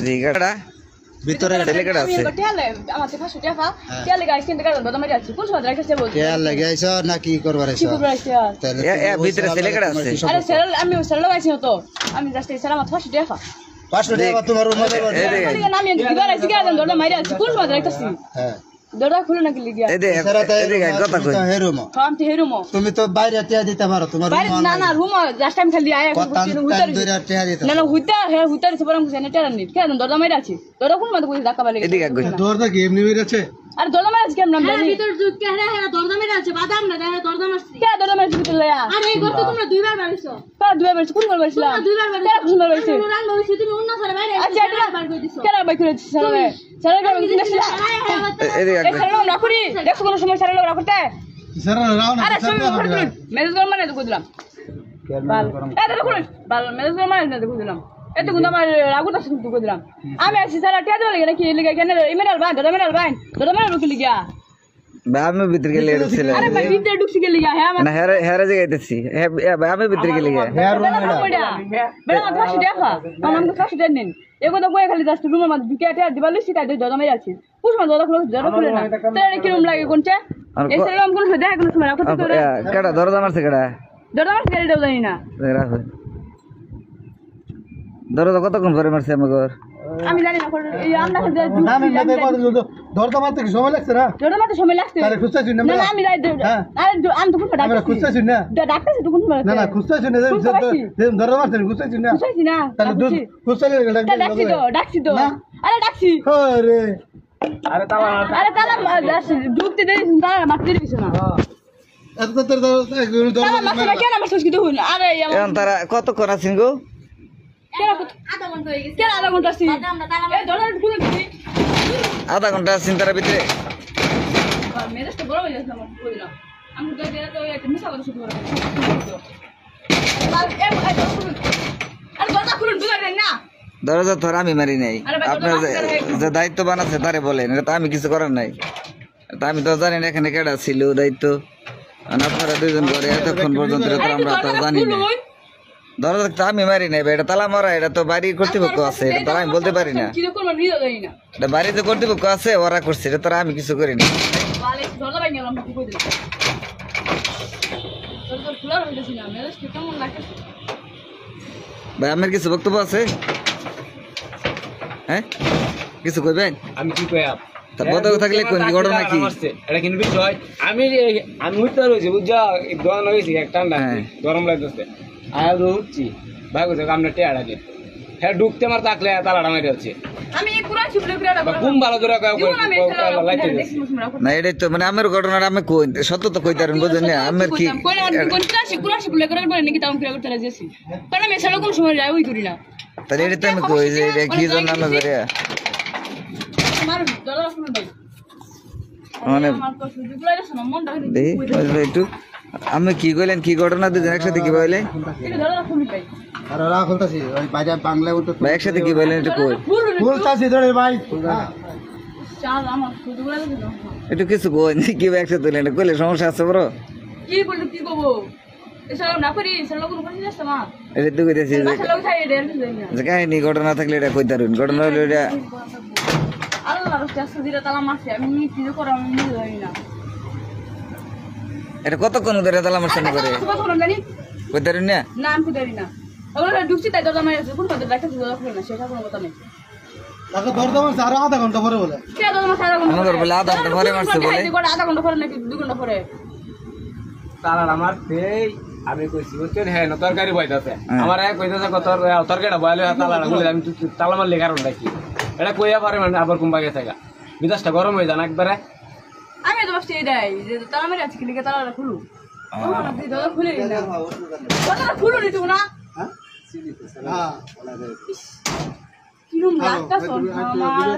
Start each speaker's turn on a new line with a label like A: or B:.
A: রিগাড়া ভিতরে ছেলেটা আছে
B: আমার থেকে 500 টাকা তেল গাইস কিন্তু কারণ দাদা মারি আছে কোন সময় রাখছে বল তেল
C: লাগাইছো না কি করবার আইছো
A: এ ভিতরে ছেলেটা আছে
B: আরে স্যার আমি স্যার লাগাইছি তো আমি জাস্ট এই স্যার আমার 500 টাকা
C: 500 টাকা তোমার মধ্যে
B: এই নাম আমি দিবার আছে কেন দাদা মারি আছে কোন সময় রাখছি
C: হ্যাঁ
B: দড়া খুলে নাকি লিগিয়া
A: এই দেখ কথা কই
C: হেরুমো
B: আমি তো হেরুমো
C: তুমি তো বাইরে টিয়া দিতে পারো তোমার
B: বাইরে না না রুম জাস্ট আমি খালি আয়া না না হুইতা হে হুইতা রে সবরম সেনে টেরা নিত কেন দড়া মারি আছে দড়া কোন মত কই ধাক্কা বালে
A: এদিকে কই
C: দড়া কি এমনি মেরে আছে
B: আর দড়া মারি আছে কেন নাম জানি
D: ভিতর যুগ কে হ্যাঁ দড়া মেরে আছে বাদাম না দেখে দড়া মারছি
B: কে দড়া মারি ভিতর লয়া
D: আরে এই গর্ত তোমরা দুইবার মারিছো
B: তা দুইবার মারছি কোন বার মারছিলাম
D: দুইবার মারিছো
B: কোন বার মারছি
D: নুরান মারছি তুমি অন্য সারে বাইরে
B: আচ্ছা এটা
D: বার করে দিছো
B: কেন বাই করে দিছিস সারা সারা গাম দিছিস
A: এদিকে
B: এই সারা না করি দেখো কোন সময় সারা না করতে
C: স্যার রাও না
B: আরে শুন মেসেজ কর মানে দেখো দিলাম বাল এই দেখো বাল মেসেজ কর মানে দেখো দিলাম এত গুণ আমার রাগুটা শুনতে দেখো দিলাম আমি আছি সারা টিয়া দেব লাগে নাকি লিগা কেন ইমেল বাই দড়া মেল রুকি লিগা
A: আমি ভিতর গেলে ছিল
B: আরে ভাই ভিতরে ঢুকছি গে লিগা হ্যাঁ
A: না হেরে জায়গাতেছি আমি ভিতর গেলে
B: বেড়া আমার 500 টাকা আমার 500 টাকা নিন এগো তো কই খালি জাস্ট রুমের মধ্যে ঢুকে আটে দিবালি সিটা দই দড়া মেরে আছে পুষ দড়া খুলে না তারে কি রুম লাগে কোনটা এই সেরকম কোন দেখা কোন সময় রাখতে তো
A: কেডা দরজা মারছে কেডা
B: দড়া মারছে গাড়ি দাও জানি না
A: রাখো দরজা কতক্ষণ পরে মারছে আমাগর
B: আমি জানি না এই আমরা খালি
C: না না দেখো দড়া মারতে কি সময় লাগছে না
B: দড়া মারতে সময় লাগছে
C: তারে খুঁজতাছি না
B: না আমি যাই আরে আমি তো কোন
C: আমরা খুঁজতাছি না
B: ডাক্তার তো কোন সময়
C: না না খুঁজতাছি না দড়া মারতে খুঁজতাছি না
B: খুঁজতাছি না
C: তাহলে খুঁজতালে
B: ডাকছি তো আরে ডাকছি
C: আরে
A: আরে
B: তালা ঢুকতে দেই তালা মারতে দিছ না
C: এত দড়া
B: মারতে কেন মারছিস কি দেখুন আরে
A: এখন তারা কতক্ষণ আছেন গো
D: আধা ঘন্টা হয়ে গেছে
B: কেন আধা ঘন্টা আছি
D: বাদাম না তালা
B: এই দড়া খুলে দিবি
A: আধা ঘন্টা আছেন তারা ভিতরে
B: মেজাজটা বড় হয়ে যাচ্ছে আমার বললাম আমি তো এটা তো একটা মিশা কথা শুরু করলাম আর দরজা খুলুন দুলারেন না
A: দরজা তো আমি মারি নাই আপনার যে দায়িত্ববান আছে তারে বলেন এটা তো আমি কিছু করার নাই তা আমি তো জানি না এখানে কেডা ছিল দায়িত্ব আপনারা দুইজন করে এতক্ষণ পর্যন্ত আমরা তো জানি না দরজা তো আমি মারি নাই এটা তালা মারা এটা তো বাড়ির কর্তৃপক্ষ আছে এটা তো আমি বলতে পারি না
B: কি করব নিয়ে যাই না
A: এটা বাড়িতে কর্তৃপক্ষ আছে ওরা করছে এটা তো আমি কিছু করি না
B: বালে দরজা ভাঙি গেলাম কি কই দিলাম দরজা খোলা হইছে না মেজাজটা কেমন লাগছে
A: ভাই আমার কিছু বক্তব্য আছে হ্যাঁ কিছু কইবেন
E: আমি কি কইব
A: তার বক্তব্য থাকলে কোন ঘটনা কি
E: এটা কিন্তু বিষয় আমি উঠতে রয়েছি বুঝা দোয়ান হয়েছি এক ঠান্ডা গরম লাগতেছে আয়া উঠছি ভাই কোথাও আমরা টেয়ারা দিয়ে হ্যাঁ ঢুকতে আমার থাকলে তালাটা মারি হচ্ছে
B: আমি কুরআন শিবলে কুরআন
E: ঘুম ভালো ধরে লাইতে
A: না এটাই তো মানে আমার ঘটনাটা আমি কই সত্য তো কইতে পারেন বুঝেন না আমার কি
B: কুরআন শিবলে কুরআন বলে নাকি তাও কুরআন করতে রাজি আছি কারণ আমি এছাড়া কোন সময় যাই ওই করি না
A: তাহলে এটা তো আমি কই যে এটা কি জন্য না ধরে
B: আমার দরজা খুলে দাও
A: মানে
B: আমার তো সুযোগ লাগছে না মনটা
A: দেই একটু আমি কি কইলেন কি ঘটনা দুজন একসাথে কি বলেন
B: এটা দরজা খুলে দাও
C: আরে রা খুলতাছি ওই বাজা বাংলা উল্টো
A: ভাই একসাথে কি বলেন একটু কই
C: খুলতাছি ধরে ভাই
B: চাল আমার সুযোগ লাগছে না
A: একটু কিছু কই কি একসাথে তুলেন কইলে সমস্যা আছে বড়
B: কি বলতে কি কব এছাড়া না করি এছাড়া কোনো কিছু আসছে না
A: এটা তো কইতেছি
B: বাসা লোক খাই এটা আর কিছু না
A: যে কাহিনী ঘটনা থাকলে এটা কইতে পারুন ঘটনা হলো এটা
B: আল্লাহর কাছে দিরা তালা মারছে আমি কিছু করে আমি নিজে জানি না
A: এটা কতক্ষণ ধরে তালা মারছেন করে
B: কত করে জানি
A: কইতে পারুন না
B: না আমি জানি না ওরা ঢুকছি তাই দরজা মারছে কোন কথা দেখা দরজা খুলে না সেটা কোনো কথা নেই
C: তাকে দরজা মারছে আরো আধা ঘন্টা পরে বলে
B: কে দরজা মারছে আধা ঘন্টা
A: আমাদের বলে আধা ঘন্টা পরে মারছে বলে
B: আধা ঘন্টা পরে নাকি 2 ঘন্টা পরে
E: তালাটা মারতে আমি কইছি বুঝছেন হ্যাঁ তরকারি বইতাছে আমার এক কইতাছে তরকারিটা বয়ালে তালাটা খুলে আমি তালা মারলে কারণটা কি এটা কইয়া পারে মানে আবার কুম্বা গেছে গা বিদাসটা গরম হয়ে যান একবারে
B: আমি তো বসে এটাই যে তালা মেরে আছে কিলিকে তালাটা খুলু দরজা খুলে না দরজা খুলু নি তুমি না
C: হ্যাঁ
B: কিরম লাগতা আমার